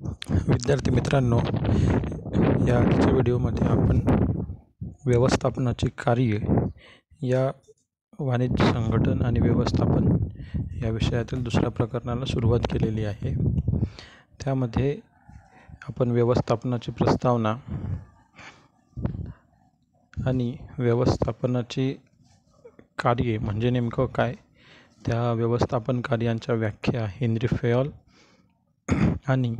विद्यार्थी मित्रांनो, या आजच्या व्हिडिओमध्ये आपण व्यवस्थापनाची कार्ये या वाणिज्य संघटन आणि व्यवस्थापन या विषयातील दुसऱ्या प्रकरणाला सुरुवात केलेली आहे. त्यामध्ये आपण व्यवस्थापनाची प्रस्तावना आणि व्यवस्थापनाची कार्ये म्हणजे नेमकं काय, त्या व्यवस्थापन कार्यांच्या व्याख्या हेनरी फेयल आणि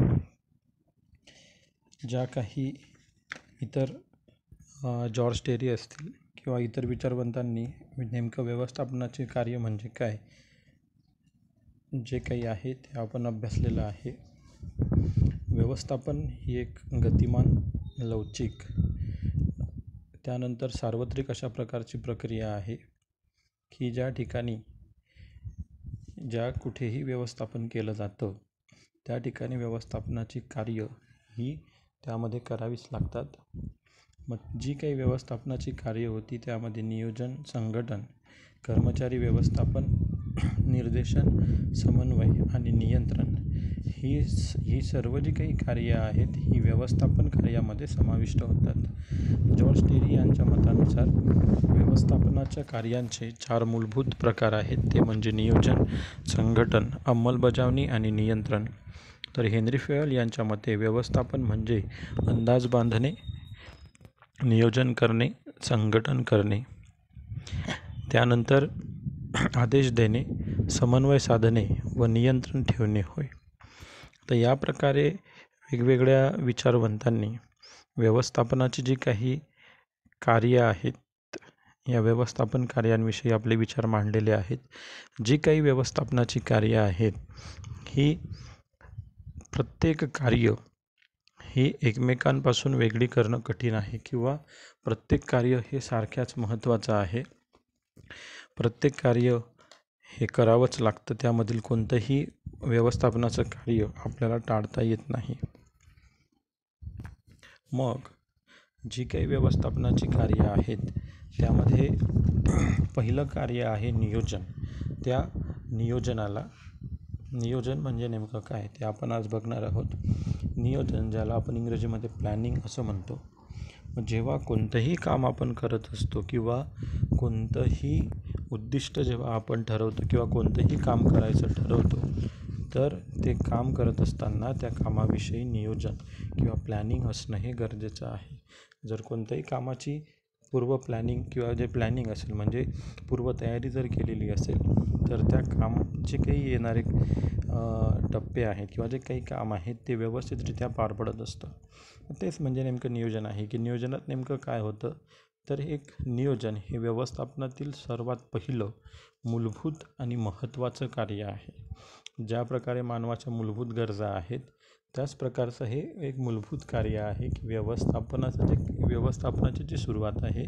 ज्या काही इतर जॉर्ज टेरी असतील किंवा इतर विचारवंतांनी नेमकं व्यवस्थापनाचे कार्य म्हणजे काय जे काही आहे ते आपण अभ्यासलेलं आहे. व्यवस्थापन ही एक गतिमान, लवचिक, त्यानंतर सार्वत्रिक अशा प्रकारची प्रक्रिया आहे की ज्या ठिकाणी कुठेही व्यवस्थापन केलं जातं त्या ठिकाणी व्यवस्थापनाची कार्य ही त्यामध्ये करावीच लागतात. मग जी काही व्यवस्थापनाची कार्य होती त्यामध्ये नियोजन, संघटन, कर्मचारी व्यवस्थापन, निर्देशन, समन्वय आणि नियंत्रण ही सर्व जी काही कार्य आहेत ही व्यवस्थापन कार्यामध्ये समाविष्ट होतात. जॉर्ज टेरी यांच्या मतानुसार व्यवस्थापनाच्या कार्यांचे 4 मूलभूत प्रकार आहेत, ते म्हणजे नियोजन, संघटन, अंमलबजावणी आणि नियंत्रण. तर हेनरी फेयल यांच्या मते व्यवस्थापन म्हणजे अंदाज बांधणे, नियोजन करणे, संघटन करणे, त्यानंतर आदेश देणे, समन्वय साधणे व नियंत्रण ठेवणे होय. तर या प्रकारे वेगवेगळ्या विचारवंतांनी व्यवस्थापनाची जी काही कार्य आहेत या व्यवस्थापन कार्यांविषयी आपले विचार मांडलेले आहेत. जी काही व्यवस्थापनाची कार्य आहेत ही प्रत्येक कार्य ही एकमेकांपासून वेगळी करणं कठीण आहे किंवा प्रत्येक कार्य हे सारख्याच महत्त्वाचं आहे. प्रत्येक कार्य हे करावंच लागतं, त्यामधील कोणतंही व्यवस्थापनाचं कार्य आपल्याला टाळता येत नाही. मग जी काही व्यवस्थापनाची कार्य आहेत त्यामध्ये पहिलं कार्य आहे नियोजन. त्या नियोजन म्हणजे नेमकं काय ते आपण आज बघणार आहोत. नियोजन, ज्याला आपण इंग्रजीमध्ये प्लॅनिंग असं म्हणतो. मग जेव्हा कोणतंही काम आपण करत असतो किंवा कोणतंही उद्दिष्ट जेव्हा आपण ठरवतो किंवा कोणतंही काम करायचं ठरवतो तर ते काम करत असताना त्या कामाविषयी नियोजन किंवा प्लॅनिंग असणं हे गरजेचं आहे. जर कोणत्याही कामाची पूर्व प्लॅनिंग किंवा जे प्लॅनिंग असेल म्हणजे पूर्वतयारी जर केलेली असेल तर त्या कामाचे काही येणारे टप्पे आहेत किंवा जे काही काम आहेत ते व्यवस्थितरित्या पार पडत असतं. तेच म्हणजे नेमकं नियोजन आहे की नियोजनात नेमकं काय होतं. तर एक नियोजन हे व्यवस्थापनातील सर्वात पहिलं मूलभूत आणि महत्त्वाचं कार्य आहे. ज्या प्रकारे मानवाच्या मूलभूत गरजा आहेत त्याच प्रकारचं हे एक मूलभूत कार्य आहे की व्यवस्थापनाची जी सुरुवात आहे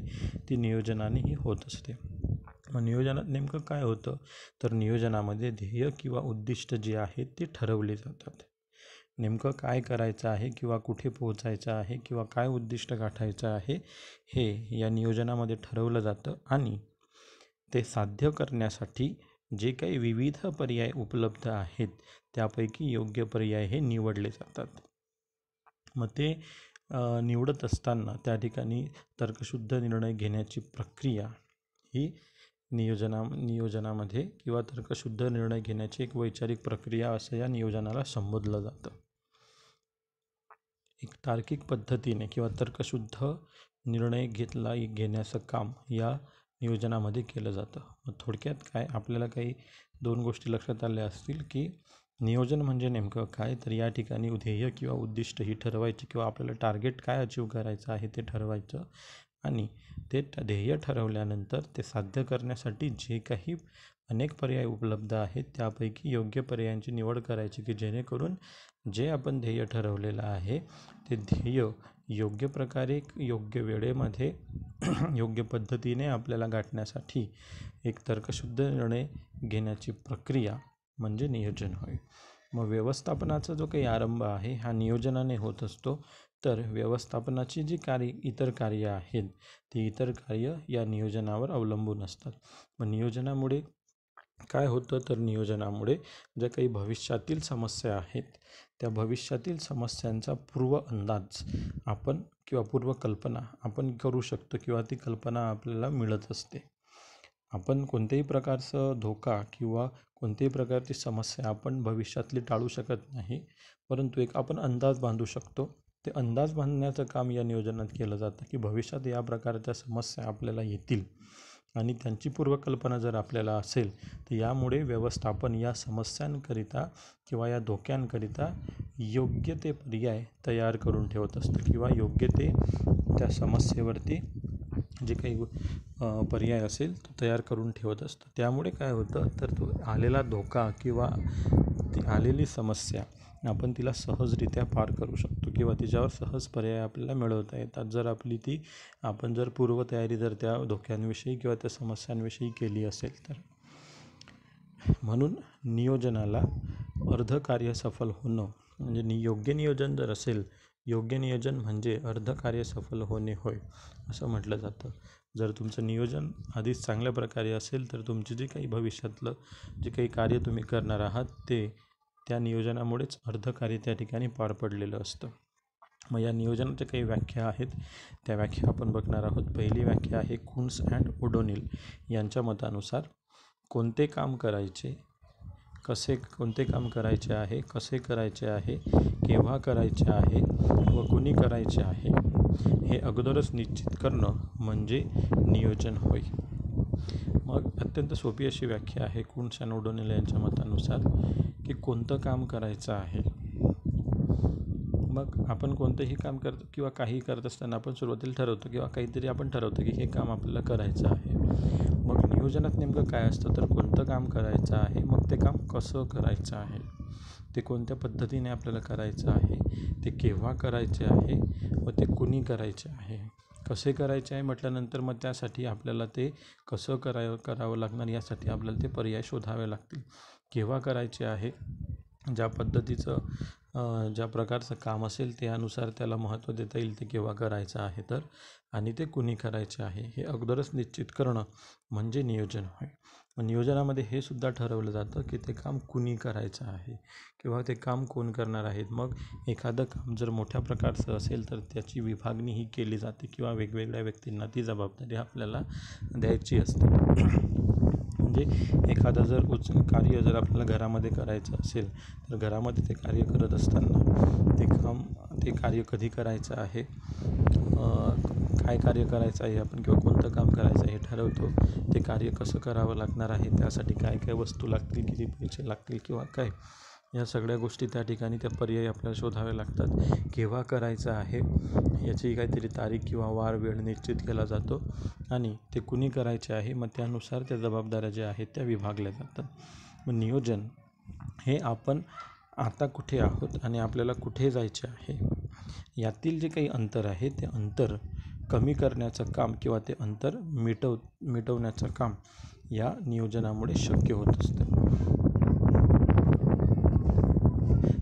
ती नियोजनानेही होत असते. मग नियोजनात नेमकं काय होतं तर नियोजनामध्ये ध्येय किंवा उद्दिष्ट जे आहेत ते ठरवले जातात. नेमकं काय करायचं आहे किंवा कुठे पोहोचायचं आहे किंवा काय उद्दिष्ट गाठायचं आहे हे या नियोजनामध्ये ठरवलं जातं आणि ते साध्य करण्यासाठी जे काही विविध पर्याय उपलब्ध आहेत त्यापैकी योग्य पर्याय हे निवडले जातात. मग ते निवडत असताना त्या ठिकाणी तर्कशुद्ध निर्णय घेण्याची प्रक्रिया ही नियोजनामध्ये किंवा तर्कशुद्ध निर्णय घेण्याची एक वैचारिक प्रक्रिया असं या नियोजनाला संबोधलं जातं. एक तार्किक पद्धतीने किंवा तर्कशुद्ध निर्णय घेण्याचं काम या नियोजनामध्ये केलं जातं. मग थोडक्यात काय आपल्याला काही 2 गोष्टी लक्षात आल्या असतील की नियोजन म्हणजे नेमकं काय. तर या ठिकाणी ध्येय किंवा उद्दिष्ट ही ठरवायची किंवा आपल्याला टार्गेट काय अचीव करायचं आहे ते ठरवायचं आणि ते ध्येय ठरवल्यानंतर ते साध्य करण्यासाठी जे काही अनेक पर्याय उपलब्ध आहेत त्यापैकी योग्य पर्यायांची निवड करायची की जेणेकरून जे आपण ध्येय ठरवलेलं आहे ते ध्येय योग्य प्रकारे योग्य वेळेमध्ये योग्य पद्धतीने आपल्याला गाठण्यासाठी एक तर्कशुद्ध निर्णय घेण्याची प्रक्रिया म्हणजे नियोजन होय. मग व्यवस्थापनाचा जो काही आरंभ आहे हा नियोजनाने होत असतो. तर व्यवस्थापनाची जी इतर कार्य आहेत ती इतर कार्य या नियोजनावर अवलंबून असतात. मग नियोजनामुळे काय होतं तर नियोजनामुळे ज्या काही भविष्यातील समस्या आहेत त्या भविष्यातील समस्यांचा पूर्व अंदाज आपण किंवा पूर्वकल्पना आपण करू शकतो किंवा ती कल्पना आपल्याला मिळत असते. आपण कोणत्याही प्रकारचं धोका किंवा कोणत्याही प्रकारची समस्या आपण भविष्यातली टाळू शकत नाही, परंतु एक आपण अंदाज बांधू शकतो. ते अंदाज बांधण्याचं काम या नियोजनात केलं जातं की भविष्यात या प्रकारच्या समस्या आपल्याला येतील आणि त्यांची पूर्वकल्पना जर आपल्याला असेल तर यामुळे व्यवस्थापन या समस्यांकरिता किंवा या धोक्यांकरिता योग्य ते पर्याय तयार करून ठेवत असतं किंवा योग्य ते त्या समस्येवरती जे काही पर्याय असेल तो तयार करून ठेवत असतो. त्यामुळे काय होतं तर तो आलेला धोका किंवा ती आलेली समस्या आपण तिला सहजरित्या पार करू शकतो किंवा तिच्यावर सहज पर्याय आपल्याला मिळवता येतात जर आपण जर पूर्वतयारी जर त्या धोक्यांविषयी किंवा त्या समस्यांविषयी केली असेल तर. म्हणून नियोजनाला अर्ध कार्य सफल होणं म्हणजे योग्य नियोजन जर असेल, योग्य नियोजन म्हणजे अर्ध कार्य सफल होणे होय असं म्हटलं जातं. जर तुमचं नियोजन आधीच चांगल्या प्रकारे असेल तर तुमचे जे काही भविष्यातलं जे काही कार्य तुम्ही करणार आहात ते त्या नियोजनामुळेच अर्ध कार्य त्या ठिकाणी पार पडलेलं असतं. मग या नियोजनाच्या काही व्याख्या आहेत, त्या व्याख्या आपण बघणार आहोत. पहिली व्याख्या आहे कुन्स अँड ओडोनिल यांच्या मतानुसार कोणते काम करायचे, कोणते काम करायचे आहे, कसे करायचे आहे, केव्हा करायचे आहे व कुणी करायचे आहे हे अगोदरच निश्चित करणं म्हणजे नियोजन होय. मग अत्यंत सोपी अशी व्याख्या आहे कुन्स अँड ओडोनिल यांच्या मतानुसार की कोणतं काम करायचं आहे. मग आपण कोणतंही काम करतो किंवा काही करत असताना आपण सुरुवातीला ठरवतो किंवा काहीतरी आपण ठरवतो की हे काम आपल्याला करायचं आहे. मग नियोजनात नेमकं काय असतं तर कोणतं काम करायचं आहे, मग ते काम कसं करायचं आहे, ते कोणत्या पद्धतीने आपल्याला करायचं आहे, ते केव्हा करायचे आहे व ते कुणी करायचे आहे. कसे करायचे आहे म्हटल्यानंतर मग त्यासाठी आपल्याला ते कसं करावं लागणार यासाठी आपल्याला ते पर्याय शोधावे लागतील. केव्हा करायचे आहे, ज्या पद्धतीचं ज्या प्रकारचं काम असेल त्यानुसार त्याला महत्त्व देता येईल ते केव्हा करायचं आहे तर, आणि ते कुणी करायचे आहे हे अगोदरच निश्चित करणं म्हणजे नियोजन होय. नियोजनामध्ये हे सुद्धा ठरवलं जातं की ते काम कुणी करायचं आहे किंवा ते काम कोण करणार आहेत. मग एखादं काम जर मोठ्या प्रकारचं असेल तर त्याची विभागणी ही केली जाते किंवा वेगवेगळ्या व्यक्तींना ती जबाबदारी आपल्याला द्यायची असते. म्हणजे एखादं जर कार्य जर आपल्याला घरामध्ये करायचं असेल तर घरामध्ये ते कार्य करत असताना ते कार्य कधी करायचं आहे, काय कार्य करायचं आहे आपण किंवा कोणतं काम करायचं आहे हे ठरवतो. ते कार्य कसं करावं लागणार आहे, त्यासाठी काय काय वस्तू लागतील, किती पैसे लागतील किंवा काय, या सगळ्या गोष्टी त्या ठिकाणी त्या पर्यायी आपल्याला शोधावे लागतात. केव्हा करायचं आहे याची काहीतरी तारीख किंवा वार वेळ निश्चित केला जातो आणि ते कुणी करायचे आहे मग त्यानुसार त्या जबाबदाऱ्या ज्या आहेत त्या विभागल्या जातात. मग नियोजन हे आपण आता कुठे आहोत आणि आपल्याला कुठे जायचे आहे यातील जे काही अंतर आहे ते अंतर कमी करण्याचं काम किंवा ते अंतर मिटवण्याचं काम या नियोजनामुळे शक्य होत असतं.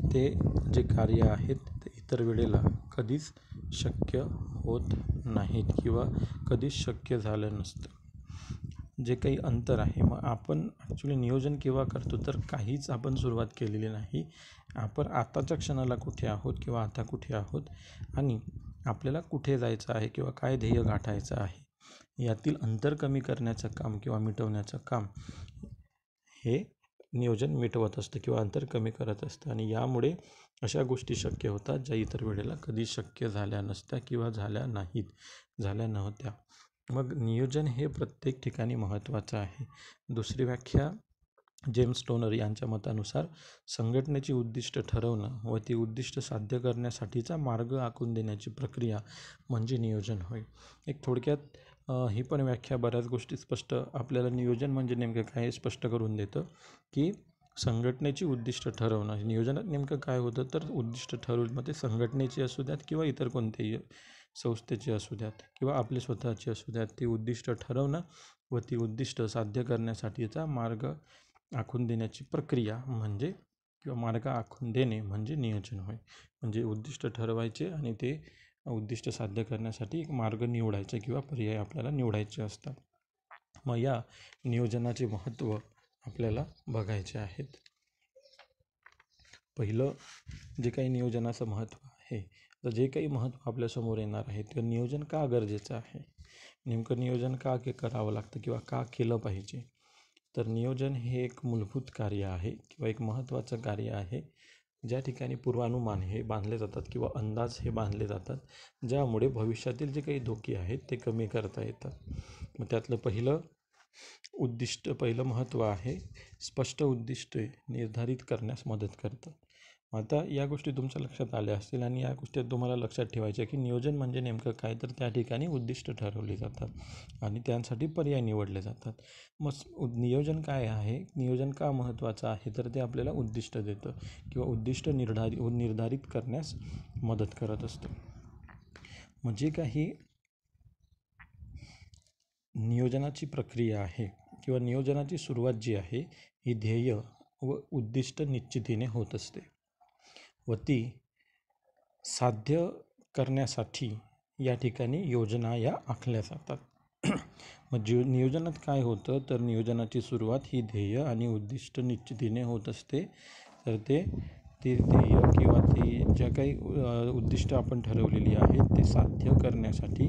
ते जे कार्य आहेत ते इतर वेळेला कधीच शक्य होत नाहीत किंवा कधीच शक्य झालं नसतं. जे काही अंतर आहे, मग आपण ॲक्च्युली नियोजन केव्हा करतो तर काहीच आपण सुरुवात केलेली नाही, आपण आताच्या क्षणाला कुठे आहोत किंवा आता कुठे आहोत आणि आपल्याला कुठे जायचं आहे किंवा काय ध्येय गाठायचं आहे यातील अंतर कमी करण्याचं काम किंवा मिटवण्याचं काम हे नियोजन मिटवत असतं किंवा अंतर कमी करत असतं आणि यामुळे अशा गोष्टी शक्य होतात ज्या इतर वेळेला कधी शक्य झाल्या नसत्या किंवा झाल्या नव्हत्या. मग नियोजन हे प्रत्येक ठिकाणी महत्त्वाचं आहे. दुसरी व्याख्या जेम्स टोनर यांच्या मतानुसार संघटनेची उद्दिष्ट ठरवणं व ती उद्दिष्ट साध्य करण्यासाठीचा मार्ग आखून देण्याची प्रक्रिया म्हणजे नियोजन होय. एक थोडक्यात ही पण व्याख्या बऱ्याच गोष्टी स्पष्ट आपल्याला नियोजन म्हणजे नेमकं काय हे स्पष्ट करून देतं की संघटनेची उद्दिष्ट ठरवणं. नियोजनात नेमकं काय होतं तर उद्दिष्ट ठरवून मग ते संघटनेची असू द्यात किंवा इतर कोणत्याही संस्थेची असू द्यात किंवा आपली स्वतःची असू द्यात, ती उद्दिष्ट ठरवणं व ती उद्दिष्ट साध्य करण्यासाठीचा मार्ग आखून देण्याची प्रक्रिया म्हणजे किंवा मार्ग आखून देणे म्हणजे नियोजन होय. म्हणजे उद्दिष्ट ठरवायचे आणि ते उद्दिष्ट साध्य करण्यासाठी एक मार्ग निवडायचे किंवा पर्याय आपल्याला निवडायचे असतात. मग या नियोजनाचे महत्त्व आपल्याला बघायचे आहेत. पहिलं जे काही नियोजनाचं महत्त्व आहे, तर जे काही महत्त्व आपल्यासमोर येणार आहे ते नियोजन का गरजेचं आहे, नेमकं नियोजन का करावं लागतं किंवा का केलं पाहिजे. तर नियोजन हे एक मूलभूत कार्य आहे किंवा एक महत्त्वाचं कार्य आहे, ज्या ठिकाणी पूर्वानुमान हे बांधले जातात किंवा अंदाज हे बांधले जातात, ज्यामुळे भविष्यातील जे काही धोके आहेत ते कमी करता येतात. मग त्यातलं पहिलं महत्त्व आहे स्पष्ट उद्दिष्टे निर्धारित करण्यास मदत करतात. आता या गोष्टी तुमच्या लक्षात आल्या असतील आणि या गोष्टी तुम्हाला लक्षात ठेवायच्या की नियोजन म्हणजे नेमकं काय, तर त्या ठिकाणी उद्दिष्ट ठरवली जातात आणि त्यांसाठी पर्याय निवडले जातात. मग नियोजन काय आहे, नियोजन का महत्त्वाचं आहे, तर ते आपल्याला उद्दिष्ट देतं किंवा उद्दिष्ट निर्धारित करण्यास मदत करत असतं. म्हणजे काही नियोजनाची प्रक्रिया आहे किंवा नियोजनाची सुरुवात जी आहे ही ध्येय व उद्दिष्ट निश्चितीने होत असते व ती साध्य करण्यासाठी या ठिकाणी योजना या आखल्या जातात. मग नियोजनात काय होतं, तर नियोजनाची सुरुवात ही ध्येय आणि उद्दिष्ट निश्चितीने होत असते. तर ते ध्येय किंवा ते ज्या काही उद्दिष्ट आपण ठरवलेली आहेत ते साध्य करण्यासाठी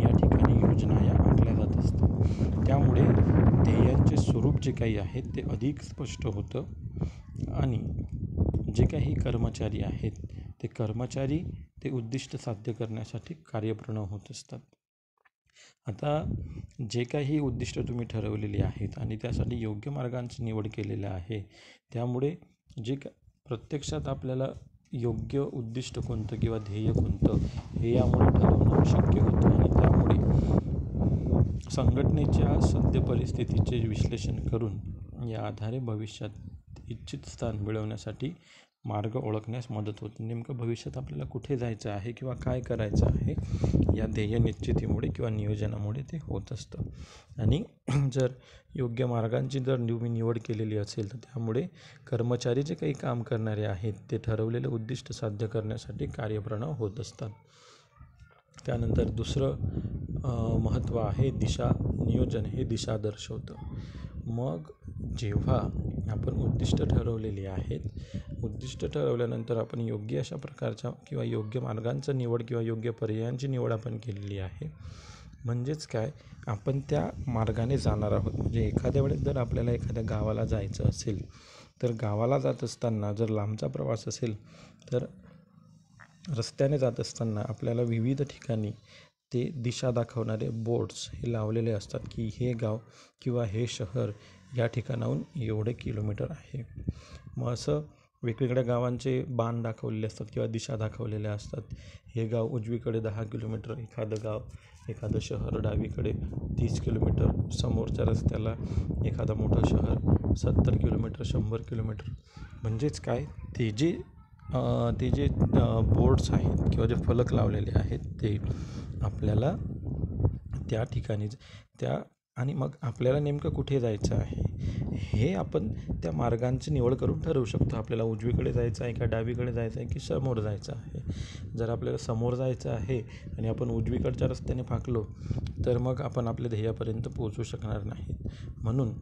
या ठिकाणी योजना या आखल्या जात असतात. त्यामुळे ध्येयांचे स्वरूप जे काही आहे ते अधिक स्पष्ट होतं आणि जे काही कर्मचारी आहेत ते कर्मचारी ते उद्दिष्ट साध्य करण्यासाठी कार्यप्रण होत असतात. आता जे काही उद्दिष्ट तुम्ही ठरवलेली आहेत आणि त्यासाठी योग्य मार्गांची निवड केलेलं आहे, त्यामुळे प्रत्यक्षात आपल्याला योग्य उद्दिष्ट कोणतं किंवा ध्येय कोणतं हे यामुळे ठरवणं शक्य होतं आणि त्यामुळे संघटनेच्या सद्य परिस्थितीचे विश्लेषण करून या आधारे भविष्यात इच्छित स्थान मिळवण्यासाठी मार्ग ओळखण्यास मदत होते. नेमकं भविष्यात आपल्याला कुठे जायचं आहे किंवा काय करायचं आहे या ध्येय निश्चितीमुळे किंवा नियोजनामुळे ते होत असतं. आणि जर योग्य मार्गांची जर निवड केलेली असेल तर त्यामुळे कर्मचारी जे काही काम करणारे आहेत ते ठरवलेलं उद्दिष्ट साध्य करण्यासाठी कार्यप्रण होत असतात. त्यानंतर दुसरं महत्त्व आहे दिशा. नियोजन हे दिशा दर्शवतं. मग जेव्हा आपण उद्दिष्ट ठरवलेली आहेत, उद्दिष्ट ठरवल्यानंतर आपण योग्य अशा प्रकारच्या किंवा योग्य मार्गांचं निवड किंवा योग्य पर्यायांची निवड आपण केलेली आहे, म्हणजेच काय, आपण त्या मार्गाने जाणार आहोत. म्हणजे एखाद्या वेळेस जर आपल्याला एखाद्या गावाला जायचं असेल तर गावाला जात असताना जर लांबचा प्रवास असेल तर रस्त्याने जात असताना आपल्याला विविध ठिकाणी ते दिशा दाखवणारे बोर्ड्स हे लावलेले असतात की हे गाव किंवा हे शहर या ठिकाणाहून एवढे किलोमीटर आहे. मग असं वेगवेगळ्या गावांचे बाण दाखवलेले असतात किंवा दिशा दाखवलेल्या असतात. हे गाव उजवीकडे 10 किलोमीटर, एखादं शहर डावीकडे 30 किलोमीटर, समोरच्या रस्त्याला एखादं मोठं शहर 70 किलोमीटर, 100 किलोमीटर. म्हणजेच काय, ते जे बोर्ड्स आहेत किंवा जे फलक लावलेले आहेत ते आपल्याला त्या ठिकाणी आणि मग आपल्याला नेमकं कुठे जायचं आहे हे आपण त्या मार्गांची निवड करून ठरवू शकतो. आपल्याला उजवीकडे जायचं आहे का डावीकडे जायचं आहे की समोर जायचं आहे. जर आपल्याला समोर जायचं आहे आणि आपण उजवीकडच्या रस्त्याने फाकलो तर मग आपण आपल्या ध्येयापर्यंत पोहोचू शकणार नाही. म्हणून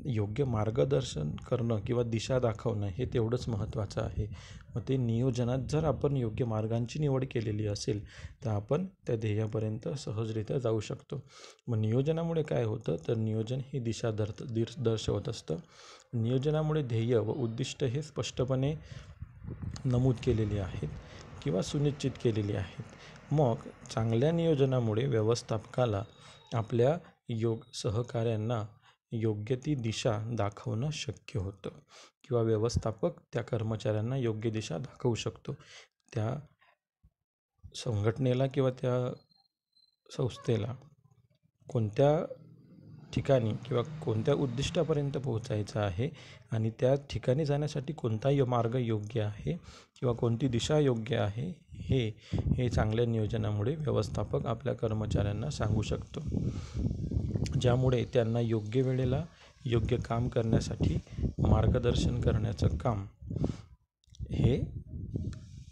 योग्य मार्गदर्शन करणं किंवा दिशा दाखवणं हे तेवढंच महत्त्वाचं आहे. मग ते नियोजनात जर आपण योग्य मार्गांची निवड केलेली असेल तर आपण त्या ध्येयापर्यंत सहजरित्या जाऊ शकतो. मग नियोजनामुळे काय होतं, तर नियोजन ही दिशा दर्शवत असतं. नियोजनामुळे ध्येय व उद्दिष्ट हे स्पष्टपणे नमूद केलेली आहेत किंवा सुनिश्चित केलेली आहेत. मग चांगल्या नियोजनामुळे व्यवस्थापकाला आपल्या सहकाऱ्यांना योग्य ती दिशा दाखवणं शक्य होतं किंवा व्यवस्थापक त्या कर्मचाऱ्यांना योग्य दिशा दाखवू शकतो. त्या संघटनेला किंवा त्या संस्थेला कोणत्या ठिकाणी किंवा कोणत्या उद्दिष्टापर्यंत पोहोचायचं आहे आणि त्या ठिकाणी जाण्यासाठी कोणता मार्ग योग्य आहे किंवा कोणती दिशा योग्य आहे हे चांगल्या नियोजनामुळे व्यवस्थापक आपल्या कर्मचाऱ्यांना सांगू शकतो, ज्यामुळे त्यांना योग्य वेळेला योग्य काम करण्यासाठी मार्गदर्शन करण्याचं काम हे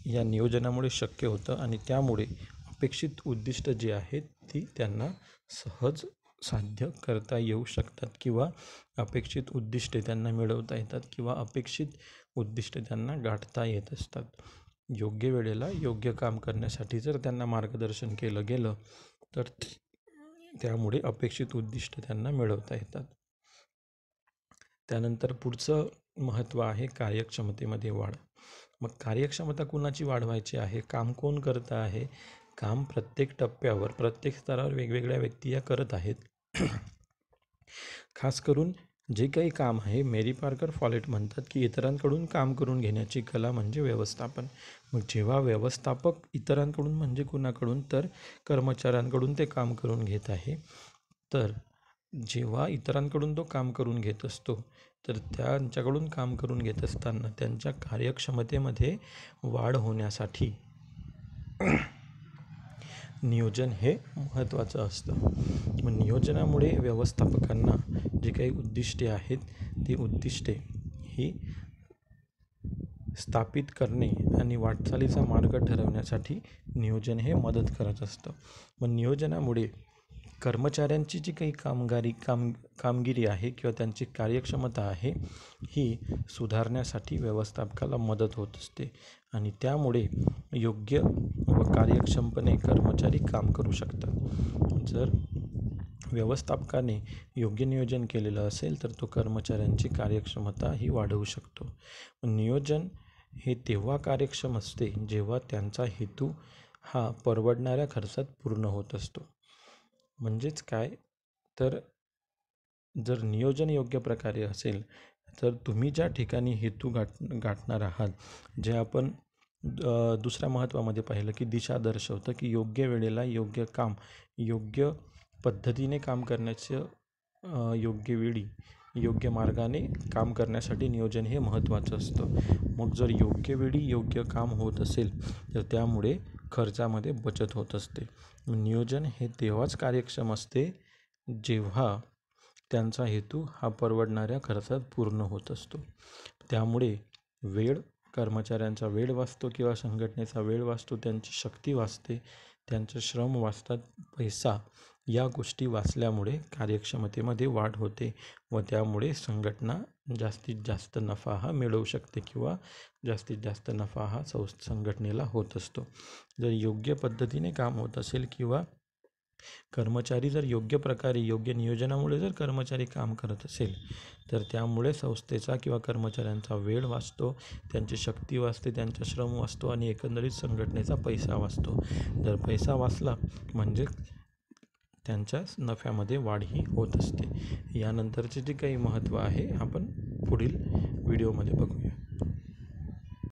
या नियोजनामुळे शक्य होतं आणि त्यामुळे अपेक्षित उद्दिष्ट जी आहेत ती त्यांना सहज साध्य करता येऊ शकतात किंवा अपेक्षित उद्दिष्टे त्यांना मिळवता येतात किंवा अपेक्षित उद्दिष्टे त्यांना गाठता येत असतात. योग्य वेळेला योग्य काम करण्यासाठी जर त्यांना मार्गदर्शन केलं गेलं तर त्यामुळे अपेक्षित उद्दिष्ट त्यांना मिळवता येतात. त्यानंतर पुढचं महत्त्व आहे कार्यक्षमतेमध्ये वाढ. मग कार्यक्षमता कुणाची वाढवायची आहे? काम कोण करत आहे? काम प्रत्येक टप्प्यावर प्रत्येक स्तरावर वेगवेगळ्या व्यक्ती या करत आहेत. खास करून जे काही काम आहे, मेरी पार्कर फॉलेट म्हणतात की इतरांकडून काम करून घेण्याची कला म्हणजे व्यवस्थापन. मग जेव्हा व्यवस्थापक इतरांकडून म्हणजे कुणाकडून, तर कर्मचाऱ्यांकडून ते काम करून घेत आहे, तर जेव्हा इतरांकडून तो काम करून घेत असतो तर त्यांच्याकडून काम करून घेत असताना त्यांच्या कार्यक्षमतेमध्ये वाढ होण्यासाठी नियोजन हे महत्त्वाचं असतं. मग नियोजनामुळे व्यवस्थापकांना जे काही उद्दिष्टे आहेत ती उद्दिष्टे ही स्थापित करणे आणि वाटचालीचा मार्ग ठरवण्यासाठी नियोजन हे मदत करत असतं. मग नियोजनामुळे कर्मचाऱ्यांची जी काही कामगिरी आहे किंवा त्यांची कार्यक्षमता आहे ही सुधारण्यासाठी व्यवस्थापकाला मदत होत असते आणि त्यामुळे योग्य व कार्यक्षमपणे कर्मचारी काम करू शकतात. जर व्यवस्थापकाने योग्य नियोजन केलेलं असेल तर तो कर्मचाऱ्यांची कार्यक्षमता ही वाढवू शकतो. नियोजन हे तेव्हा कार्यक्षम असते जेव्हा त्यांचा हेतू हा परवडणाऱ्या खर्चात पूर्ण होत असतो. म्हणजेच काय, तर जर नियोजन योग्य प्रकारे असेल तर तुम्ही ज्या ठिकाणी हेतू गाठणार आहात, जे आपण दुसऱ्या महत्त्वामध्ये पाहिलं की दिशा दर्शवतं की योग्य वेळेला योग्य काम योग्य पद्धतीने काम करण्याचं योग्य वेळी योग्य मार्गाने काम करण्यासाठी नियोजन हे महत्त्वाचं असतं. मग जर योग्य वेळी योग्य काम होत असेल तर त्यामुळे खर्चामध्ये बचत होत असते. नियोजन हे तेव्हाच कार्यक्षम असते जेव्हा त्यांचा हेतू हा परवडणाऱ्या खर्चात पूर्ण होत असतो. त्यामुळे कर्मचाऱ्यांचा वेळ वाचतो किंवा संघटनेचा वेळ वाचतो, त्यांची शक्ती वाचते, त्यांचे श्रम वाचतात, पैसा या गोष्टी वाचल्यामुळे कार्यक्षमतेमध्ये वाढ होते व त्यामुळे संघटना जास्तीत जास्त नफा हा मिळवू शकते किंवा जास्तीत जास्त नफा हा संघटनेला होत असतो. जर योग्य पद्धतीने काम होत असेल किंवा कर्मचारी जर योग्य प्रकारे योग्य नियोजनामुळे जर कर्मचारी काम करत असेल तर त्यामुळे संस्थेचा किंवा कर्मचाऱ्यांचा वेळ वाचतो, त्यांची शक्ती वाचते, त्यांचा श्रम वाचतो आणि एकंदरीत संघटनेचा पैसा वाचतो. जर पैसा वाचला म्हणजे त्यांच्या नफ्यामध्ये वाढही होत असते. यानंतरचे जे काही महत्त्व आहे आपण पुढील व्हिडिओमध्ये बघू.